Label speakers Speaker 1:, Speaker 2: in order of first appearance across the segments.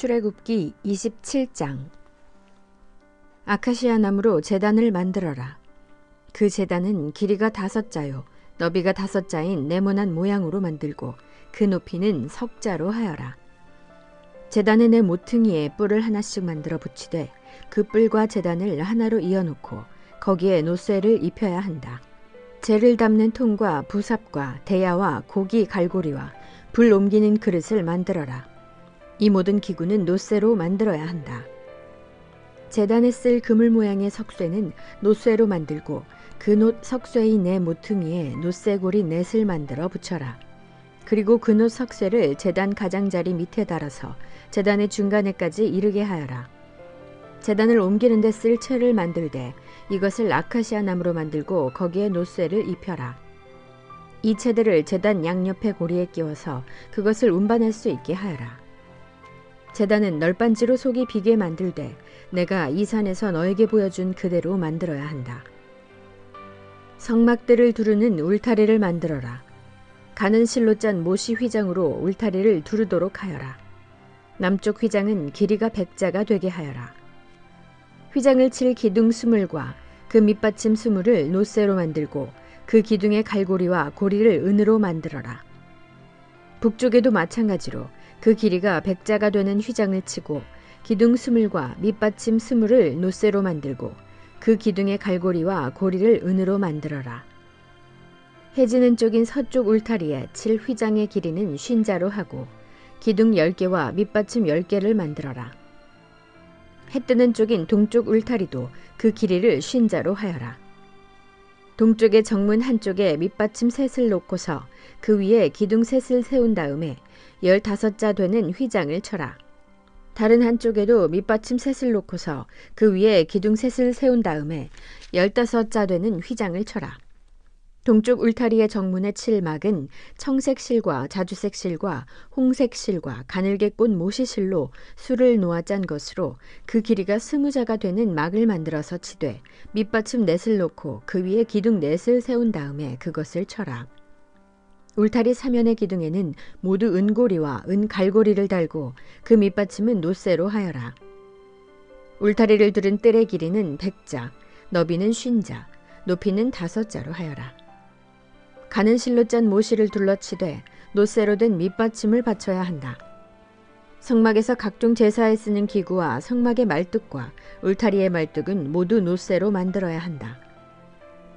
Speaker 1: 출애굽기 27장. 아카시아 나무로 제단을 만들어라. 그 제단은 길이가 5자요 너비가 5자인 네모난 모양으로 만들고 그 높이는 석자로 하여라. 제단의 네 모퉁이에 뿔을 하나씩 만들어 붙이되 그 뿔과 제단을 하나로 이어놓고 거기에 노쇠를 입혀야 한다. 재를 담는 통과 부삽과 대야와 고기 갈고리와 불 옮기는 그릇을 만들어라. 이 모든 기구는 노쇠로 만들어야 한다. 제단에 쓸 그물 모양의 석쇠는 노쇠로 만들고 그 노 석쇠의 네 모퉁이에 노쇠고리 넷을 만들어 붙여라. 그리고 그 노 석쇠를 제단 가장자리 밑에 달아서 제단의 중간에까지 이르게 하여라. 제단을 옮기는 데 쓸 채를 만들되 이것을 아카시아 나무로 만들고 거기에 노쇠를 입혀라. 이 채들을 제단 양옆에 고리에 끼워서 그것을 운반할 수 있게 하여라. 제단은 널빤지로 속이 비게 만들되 내가 이 산에서 너에게 보여준 그대로 만들어야 한다. 성막들을 두르는 울타리를 만들어라. 가는 실로 짠 모시 휘장으로 울타리를 두르도록 하여라. 남쪽 휘장은 길이가 100자가 되게 하여라. 휘장을 칠 기둥 20과 그 밑받침 20을 노쇠로 만들고 그 기둥의 갈고리와 고리를 은으로 만들어라. 북쪽에도 마찬가지로 그 길이가 100자가 되는 휘장을 치고 기둥 20과 밑받침 20을 노쇠로 만들고 그 기둥의 갈고리와 고리를 은으로 만들어라. 해지는 쪽인 서쪽 울타리에 칠 휘장의 길이는 50자로 하고 기둥 10개와 밑받침 10개를 만들어라. 해 뜨는 쪽인 동쪽 울타리도 그 길이를 50자로 하여라. 동쪽의 정문 한쪽에 밑받침 셋을 놓고서 그 위에 기둥 셋을 세운 다음에 15자 되는 휘장을 쳐라. 다른 한쪽에도 밑받침 셋을 놓고서 그 위에 기둥 셋을 세운 다음에 15자 되는 휘장을 쳐라. 동쪽 울타리의 정문에 칠 막은 청색 실과 자주색 실과 홍색 실과 가늘게 꼰 모시실로 수를 놓아 짠 것으로 그 길이가 20자가 되는 막을 만들어서 치되 밑받침 넷을 놓고 그 위에 기둥 넷을 세운 다음에 그것을 쳐라. 울타리 사면의 기둥에는 모두 은고리와 은갈고리를 달고 그 밑받침은 노쇠로 하여라. 울타리를 두른 뜰의 길이는 100자, 너비는 50자, 높이는 5자로 하여라. 가는 실로 짠 모시를 둘러치되 노쇠로 된 밑받침을 받쳐야 한다. 성막에서 각종 제사에 쓰는 기구와 성막의 말뚝과 울타리의 말뚝은 모두 노쇠로 만들어야 한다.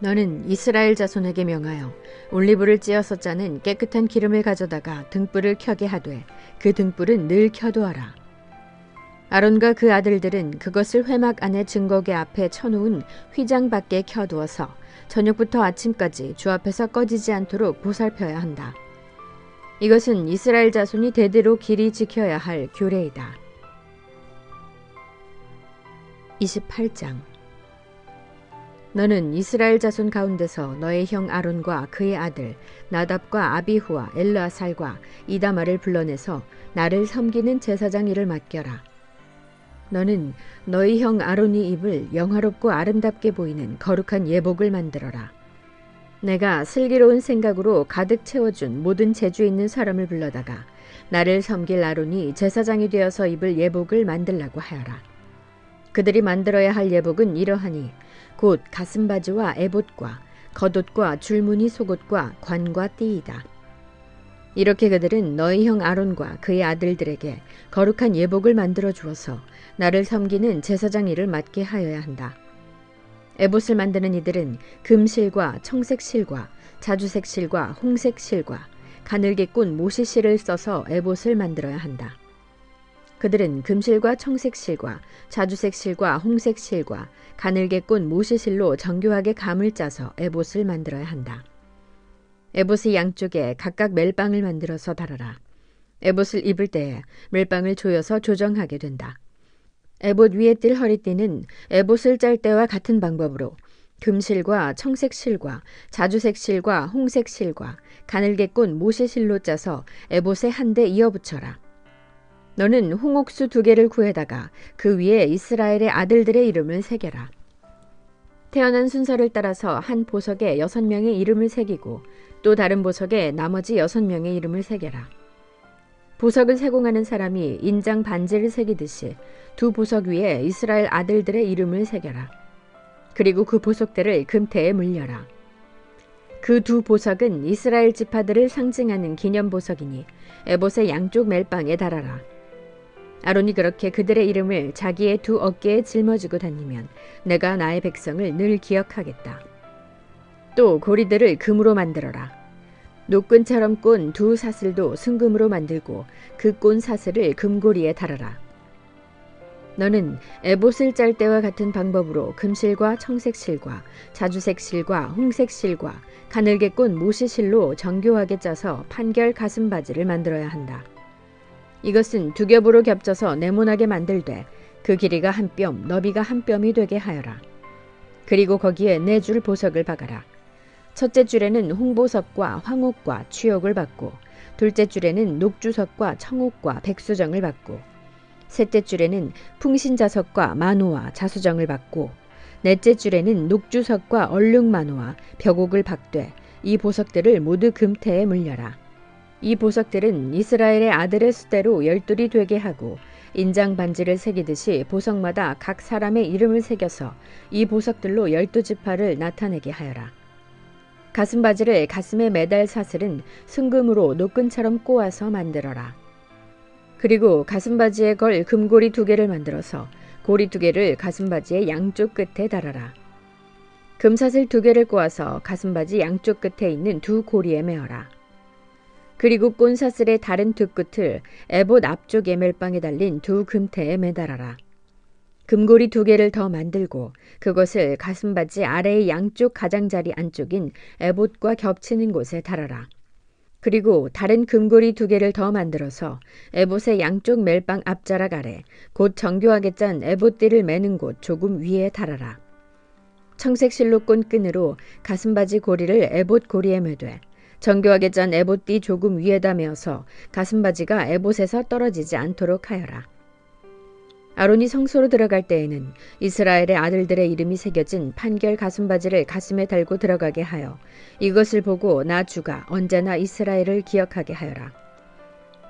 Speaker 1: 너는 이스라엘 자손에게 명하여 올리브를 찧어서 짜는 깨끗한 기름을 가져다가 등불을 켜게 하되 그 등불은 늘 켜두어라. 아론과 그 아들들은 그것을 회막 안에 증거궤 앞에 쳐놓은 휘장 밖에 켜두어서 저녁부터 아침까지 주 앞에서 꺼지지 않도록 보살펴야 한다. 이것은 이스라엘 자손이 대대로 길이 지켜야 할 규례이다. 28장. 너는 이스라엘 자손 가운데서 너의 형 아론과 그의 아들 나답과 아비후와 엘르아살과 이다말을 불러내서 나를 섬기는 제사장 일을 맡겨라. 너는 너희 형 아론이 입을 영화롭고 아름답게 보이는 거룩한 예복을 만들어라. 내가 슬기로운 생각으로 가득 채워준 모든 재주 있는 사람을 불러다가 나를 섬길 아론이 제사장이 되어서 입을 예복을 만들라고 하여라. 그들이 만들어야 할 예복은 이러하니 곧 가슴바지와 에봇과 겉옷과 줄무늬 속옷과 관과 띠이다. 이렇게 그들은 너희 형 아론과 그의 아들들에게 거룩한 예복을 만들어 주어서 나를 섬기는 제사장 일을 맡게 하여야 한다. 에봇을 만드는 이들은 금실과 청색실과 자주색실과 홍색실과 가늘게 꼰 모시실을 써서 에봇을 만들어야 한다. 그들은 금실과 청색실과 자주색실과 홍색실과 가늘게 꼰 모시실로 정교하게 감을 짜서 에봇을 만들어야 한다. 에봇의 양쪽에 각각 멜빵을 만들어서 달아라. 에봇을 입을 때에 멜빵을 조여서 조정하게 된다. 에봇 위에 뜰 허리띠는 에봇을 짤 때와 같은 방법으로 금실과 청색실과 자주색실과 홍색실과 가늘게 꼰 모시실로 짜서 에봇에 한데 이어붙여라. 너는 홍옥수 2개를 구해다가 그 위에 이스라엘의 아들들의 이름을 새겨라. 태어난 순서를 따라서 한 보석에 6명의 이름을 새기고 또 다른 보석에 나머지 6명의 이름을 새겨라. 보석을 세공하는 사람이 인장 반지를 새기듯이 두 보석 위에 이스라엘 아들들의 이름을 새겨라. 그리고 그 보석들을 금태에 물려라. 그 두 보석은 이스라엘 지파들을 상징하는 기념 보석이니 에봇의 양쪽 멜빵에 달아라. 아론이 그렇게 그들의 이름을 자기의 두 어깨에 짊어지고 다니면 내가 나의 백성을 늘 기억하겠다. 또 고리들을 금으로 만들어라. 노끈처럼 꼰 두 사슬도 순금으로 만들고 그 꼰 사슬을 금고리에 달아라. 너는 에봇을 짤 때와 같은 방법으로 금실과 청색실과 자주색실과 홍색실과 가늘게 꼰 모시실로 정교하게 짜서 판결 가슴바지를 만들어야 한다. 이것은 두 겹으로 겹쳐서 네모나게 만들되 그 길이가 한 뼘, 너비가 한 뼘이 되게 하여라. 그리고 거기에 4줄 보석을 박아라. 첫째 줄에는 홍보석과 황옥과 취옥을 받고, 둘째 줄에는 녹주석과 청옥과 백수정을 받고, 셋째 줄에는 풍신자석과 만호와 자수정을 받고, 넷째 줄에는 녹주석과 얼룩만호와 벽옥을 박되 이 보석들을 모두 금태에 물려라. 이 보석들은 이스라엘의 아들의 수대로 12이 되게 하고 인장 반지를 새기듯이 보석마다 각 사람의 이름을 새겨서 이 보석들로 12지파를 나타내게 하여라. 가슴바지를 가슴에 매달 사슬은 순금으로 노끈처럼 꼬아서 만들어라. 그리고 가슴바지에 걸 금고리 2개를 만들어서 고리 2개를 가슴바지의 양쪽 끝에 달아라. 금사슬 2개를 꼬아서 가슴바지 양쪽 끝에 있는 두 고리에 메어라. 그리고 꼰사슬의 다른 두 끝을 에봇 앞쪽 멜빵에 달린 두 금태에 매달아라. 금고리 2개를 더 만들고 그것을 가슴바지 아래의 양쪽 가장자리 안쪽인 에봇과 겹치는 곳에 달아라. 그리고 다른 금고리 2개를 더 만들어서 에봇의 양쪽 멜빵 앞자락 아래 곧 정교하게 짠 에봇띠를 매는 곳 조금 위에 달아라. 청색실로 꼰 끈으로 가슴바지 고리를 에봇 고리에 매되 정교하게 짠 에봇띠 조금 위에다 메어서 가슴바지가 에봇에서 떨어지지 않도록 하여라. 아론이 성소로 들어갈 때에는 이스라엘의 아들들의 이름이 새겨진 판결 가슴바지를 가슴에 달고 들어가게 하여 이것을 보고 나 주가 언제나 이스라엘을 기억하게 하여라.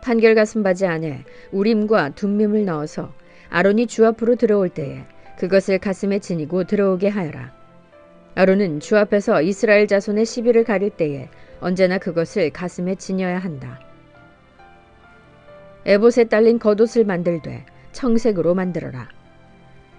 Speaker 1: 판결 가슴바지 안에 우림과 둠밈을 넣어서 아론이 주 앞으로 들어올 때에 그것을 가슴에 지니고 들어오게 하여라. 아론은 주 앞에서 이스라엘 자손의 시비를 가릴 때에 언제나 그것을 가슴에 지녀야 한다. 에봇에 딸린 겉옷을 만들되 청색으로 만들어라.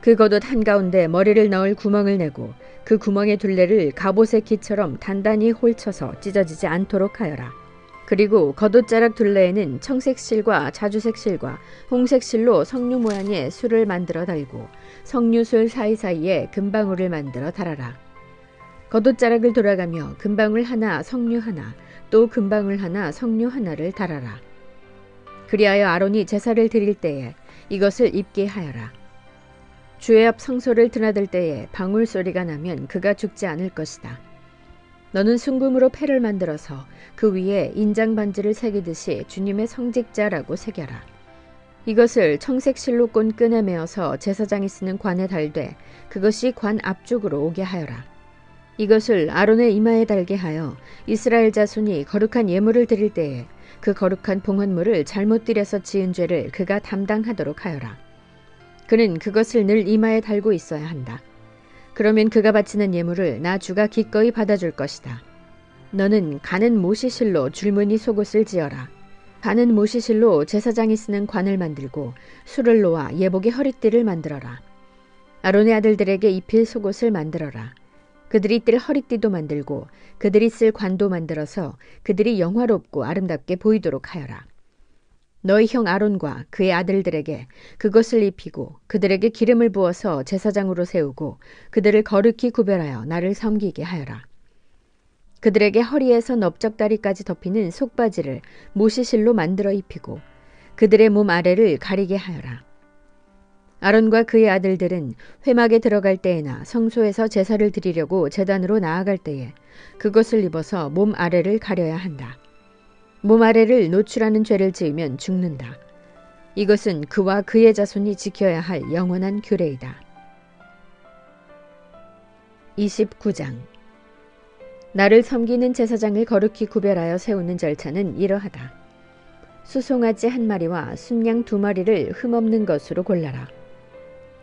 Speaker 1: 그 겉옷 한가운데 머리를 넣을 구멍을 내고 그 구멍의 둘레를 갑옷의 기처럼 단단히 홀쳐서 찢어지지 않도록 하여라. 그리고 겉옷자락 둘레에는 청색실과 자주색실과 홍색실로 석류 모양의 술을 만들어 달고 석류술 사이사이에 금방울을 만들어 달아라. 겉옷자락을 돌아가며 금방울 하나, 석류 하나, 또 금방울 하나, 석류 하나를 달아라. 그리하여 아론이 제사를 드릴 때에 이것을 입게 하여라. 주의 앞 성소를 드나들 때에 방울 소리가 나면 그가 죽지 않을 것이다. 너는 순금으로 패를 만들어서 그 위에 인장 반지를 새기듯이 주님의 성직자라고 새겨라. 이것을 청색 실로 꼰 끈에 메어서 제사장이 쓰는 관에 달되 그것이 관 앞쪽으로 오게 하여라. 이것을 아론의 이마에 달게 하여 이스라엘 자손이 거룩한 예물을 드릴 때에 그 거룩한 봉헌물을 잘못 드려서 지은 죄를 그가 담당하도록 하여라. 그는 그것을 늘 이마에 달고 있어야 한다. 그러면 그가 바치는 예물을 나 주가 기꺼이 받아줄 것이다. 너는 가는 모시실로 줄무늬 속옷을 지어라. 가는 모시실로 제사장이 쓰는 관을 만들고 술을 놓아 예복의 허리띠를 만들어라. 아론의 아들들에게 입힐 속옷을 만들어라. 그들이 뜰 허리띠도 만들고 그들이 쓸 관도 만들어서 그들이 영화롭고 아름답게 보이도록 하여라. 너희 형 아론과 그의 아들들에게 그것을 입히고 그들에게 기름을 부어서 제사장으로 세우고 그들을 거룩히 구별하여 나를 섬기게 하여라. 그들에게 허리에서 넓적다리까지 덮이는 속바지를 모시실로 만들어 입히고 그들의 몸 아래를 가리게 하여라. 아론과 그의 아들들은 회막에 들어갈 때에나 성소에서 제사를 드리려고 제단으로 나아갈 때에 그것을 입어서 몸 아래를 가려야 한다. 몸 아래를 노출하는 죄를 지으면 죽는다. 이것은 그와 그의 자손이 지켜야 할 영원한 규례이다. 29장 나를 섬기는 제사장을 거룩히 구별하여 세우는 절차는 이러하다. 수송아지 1마리와 순양 2마리를 흠없는 것으로 골라라.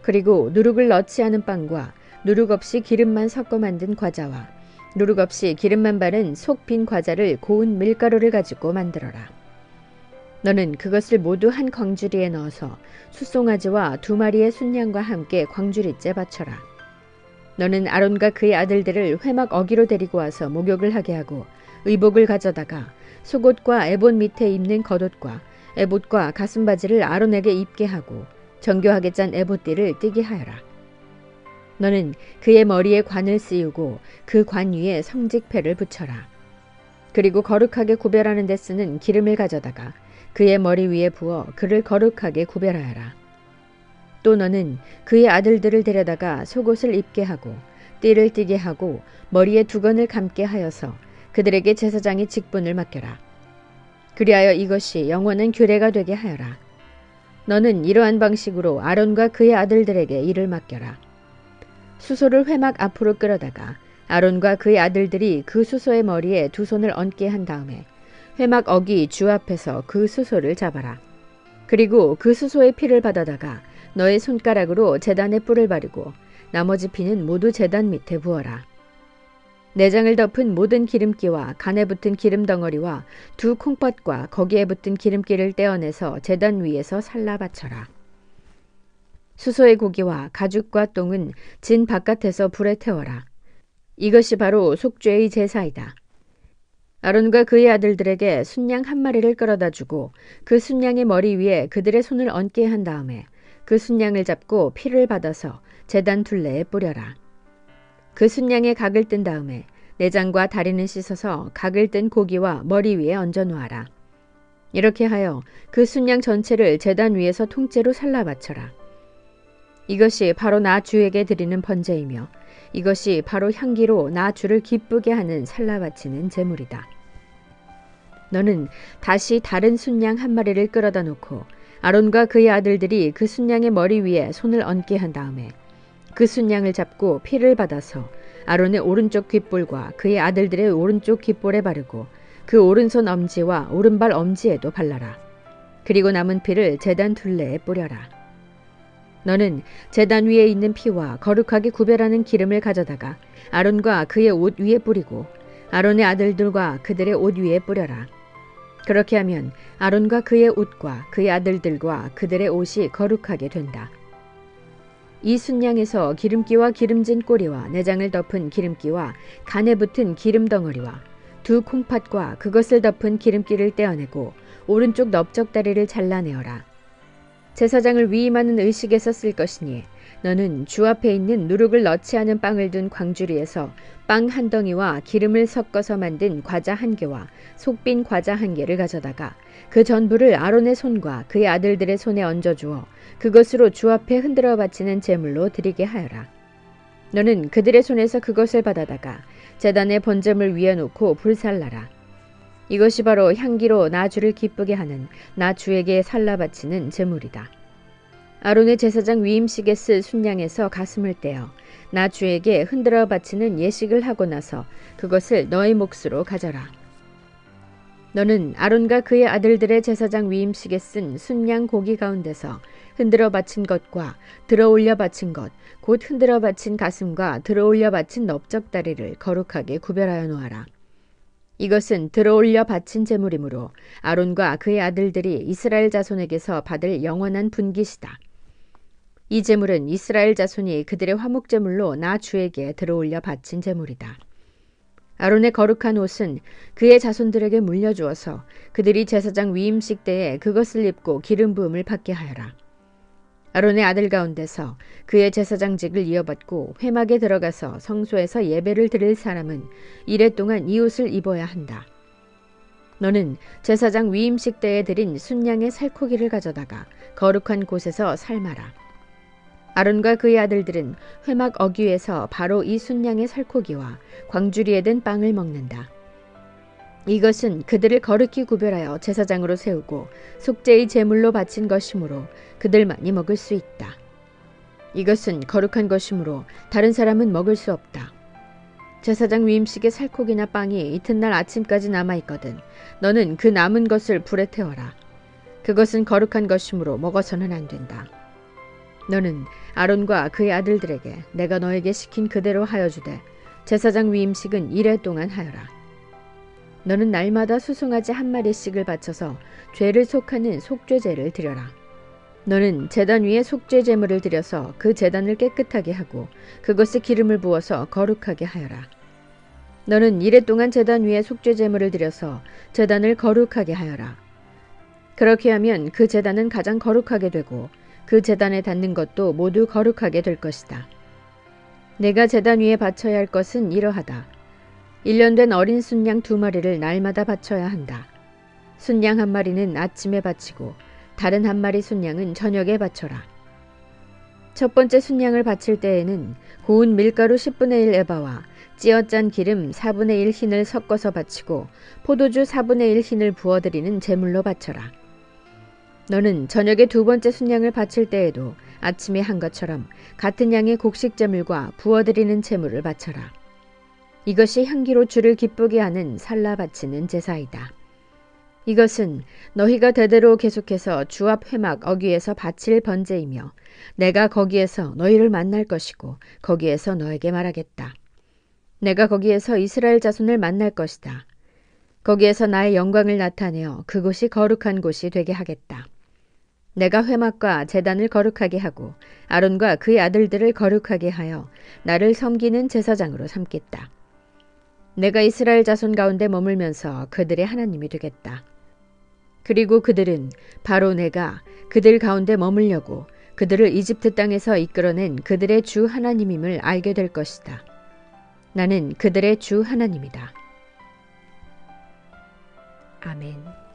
Speaker 1: 그리고 누룩을 넣지 않은 빵과 누룩 없이 기름만 섞어 만든 과자와 누룩 없이 기름만 바른 속 빈 과자를 고운 밀가루를 가지고 만들어라. 너는 그것을 모두 한 광주리에 넣어서 숫송아지와 2마리의 순양과 함께 광주리째 바쳐라. 너는 아론과 그의 아들들을 회막 어기로 데리고 와서 목욕을 하게 하고 의복을 가져다가 속옷과 에봇 밑에 입는 겉옷과 에봇과 가슴바지를 아론에게 입게 하고 정교하게 짠 에봇띠를 띠게 하여라. 너는 그의 머리에 관을 씌우고 그 관 위에 성직패를 붙여라. 그리고 거룩하게 구별하는 데 쓰는 기름을 가져다가 그의 머리 위에 부어 그를 거룩하게 구별하여라. 또 너는 그의 아들들을 데려다가 속옷을 입게 하고 띠를 띠게 하고 머리에 두건을 감게 하여서 그들에게 제사장의 직분을 맡겨라. 그리하여 이것이 영원한 규례가 되게 하여라. 너는 이러한 방식으로 아론과 그의 아들들에게 일을 맡겨라. 수소를 회막 앞으로 끌어다가 아론과 그의 아들들이 그 수소의 머리에 2 손을 얹게 한 다음에 회막 어기 주 앞에서 그 수소를 잡아라. 그리고 그 수소의 피를 받아다가 너의 손가락으로 제단에 뿔을 바르고 나머지 피는 모두 제단 밑에 부어라. 내장을 덮은 모든 기름기와 간에 붙은 기름 덩어리와 2 콩팥과 거기에 붙은 기름기를 떼어내서 제단 위에서 살라 바쳐라. 수소의 고기와 가죽과 똥은 진 바깥에서 불에 태워라. 이것이 바로 속죄의 제사이다. 아론과 그의 아들들에게 순양 1마리를 끌어다 주고 그 순양의 머리 위에 그들의 손을 얹게 한 다음에 그 순양을 잡고 피를 받아서 제단 둘레에 뿌려라. 그 순양의 각을 뜬 다음에 내장과 다리는 씻어서 각을 뜬 고기와 머리 위에 얹어 놓아라. 이렇게 하여 그 순양 전체를 제단 위에서 통째로 살라 바쳐라. 이것이 바로 나 주에게 드리는 번제이며 이것이 바로 향기로 나 주를 기쁘게 하는 살라 바치는 제물이다. 너는 다시 다른 순양 1마리를 끌어다 놓고 아론과 그의 아들들이 그 순양의 머리 위에 손을 얹게 한 다음에 그 순양을 잡고 피를 받아서 아론의 오른쪽 귓볼과 그의 아들들의 오른쪽 귓볼에 바르고 그 오른손 엄지와 오른발 엄지에도 발라라. 그리고 남은 피를 제단 둘레에 뿌려라. 너는 제단 위에 있는 피와 거룩하게 구별하는 기름을 가져다가 아론과 그의 옷 위에 뿌리고 아론의 아들들과 그들의 옷 위에 뿌려라. 그렇게 하면 아론과 그의 옷과 그의 아들들과 그들의 옷이 거룩하게 된다. 이 순양에서 기름기와 기름진 꼬리와 내장을 덮은 기름기와 간에 붙은 기름 덩어리와 2 콩팥과 그것을 덮은 기름기를 떼어내고 오른쪽 넓적다리를 잘라내어라. 제사장을 위임하는 의식에서 쓸 것이니 너는 주 앞에 있는 누룩을 넣지 않은 빵을 둔 광주리에서 빵 1덩이와 기름을 섞어서 만든 과자 1개와 속빈 과자 1개를 가져다가 그 전부를 아론의 손과 그의 아들들의 손에 얹어주어 그것으로 주 앞에 흔들어 바치는 제물로 드리게 하여라. 너는 그들의 손에서 그것을 받아다가 제단의 번제물 위에 놓고 불살라라. 이것이 바로 향기로 나 주를 기쁘게 하는 나 주에게 살라 바치는 제물이다. 아론의 제사장 위임식에 쓸 순양에서 가슴을 떼어 나 주에게 흔들어 바치는 예식을 하고 나서 그것을 너의 몫으로 가져라. 너는 아론과 그의 아들들의 제사장 위임식에 쓴 순양 고기 가운데서 흔들어 바친 것과 들어올려 바친 것, 곧 흔들어 바친 가슴과 들어올려 바친 넓적다리를 거룩하게 구별하여 놓아라. 이것은 들어올려 바친 제물이므로 아론과 그의 아들들이 이스라엘 자손에게서 받을 영원한 분깃이다. 이 제물은 이스라엘 자손이 그들의 화목제물로 나 주에게 들어올려 바친 제물이다. 아론의 거룩한 옷은 그의 자손들에게 물려주어서 그들이 제사장 위임식 때에 그것을 입고 기름 부음을 받게 하여라. 아론의 아들 가운데서 그의 제사장직을 이어받고 회막에 들어가서 성소에서 예배를 드릴 사람은 이래 동안 이 옷을 입어야 한다. 너는 제사장 위임식 때에 드린 순양의 살코기를 가져다가 거룩한 곳에서 삶아라. 아론과 그의 아들들은 회막 어귀에서 바로 이 순양의 살코기와 광주리에 든 빵을 먹는다. 이것은 그들을 거룩히 구별하여 제사장으로 세우고 속죄의 제물로 바친 것이므로 그들만이 먹을 수 있다. 이것은 거룩한 것이므로 다른 사람은 먹을 수 없다. 제사장 위임식의 살코기나 빵이 이튿날 아침까지 남아있거든 너는 그 남은 것을 불에 태워라. 그것은 거룩한 것이므로 먹어서는 안 된다. 너는 아론과 그의 아들들에게 내가 너에게 시킨 그대로 하여 주되 제사장 위임식은 이레 동안 하여라. 너는 날마다 수송아지 한 마리씩을 바쳐서 죄를 속하는 속죄제를 드려라. 너는 제단 위에 속죄 제물을 드려서 그 제단을 깨끗하게 하고 그것에 기름을 부어서 거룩하게 하여라. 너는 이레 동안 제단 위에 속죄 제물을 드려서 제단을 거룩하게 하여라. 그렇게 하면 그 제단은 가장 거룩하게 되고 그 제단에 닿는 것도 모두 거룩하게 될 것이다. 내가 제단 위에 바쳐야 할 것은 이러하다. 1년 된 어린 순양 2마리를 날마다 바쳐야 한다. 순양 1마리는 아침에 바치고 다른 1마리 순양은 저녁에 바쳐라. 첫 번째 순양을 바칠 때에는 고운 밀가루 10분의 1 에바와 찌어짠 기름 4분의 1 흰을 섞어서 바치고 포도주 4분의 1 흰을 부어드리는 제물로 바쳐라. 너는 저녁에 두 번째 순양을 바칠 때에도 아침에 한 것처럼 같은 양의 곡식 제물과 부어드리는 제물을 바쳐라. 이것이 향기로 주를 기쁘게 하는 살라 바치는 제사이다. 이것은 너희가 대대로 계속해서 주 앞 회막 어귀에서 바칠 번제이며 내가 거기에서 너희를 만날 것이고 거기에서 너에게 말하겠다. 내가 거기에서 이스라엘 자손을 만날 것이다. 거기에서 나의 영광을 나타내어 그곳이 거룩한 곳이 되게 하겠다. 내가 회막과 제단을 거룩하게 하고 아론과 그의 아들들을 거룩하게 하여 나를 섬기는 제사장으로 삼겠다. 내가 이스라엘 자손 가운데 머물면서 그들의 하나님이 되겠다. 그리고 그들은 바로 내가 그들 가운데 머물려고 그들을 이집트 땅에서 이끌어낸 그들의 주 하나님임을 알게 될 것이다. 나는 그들의 주 하나님이다. 아멘.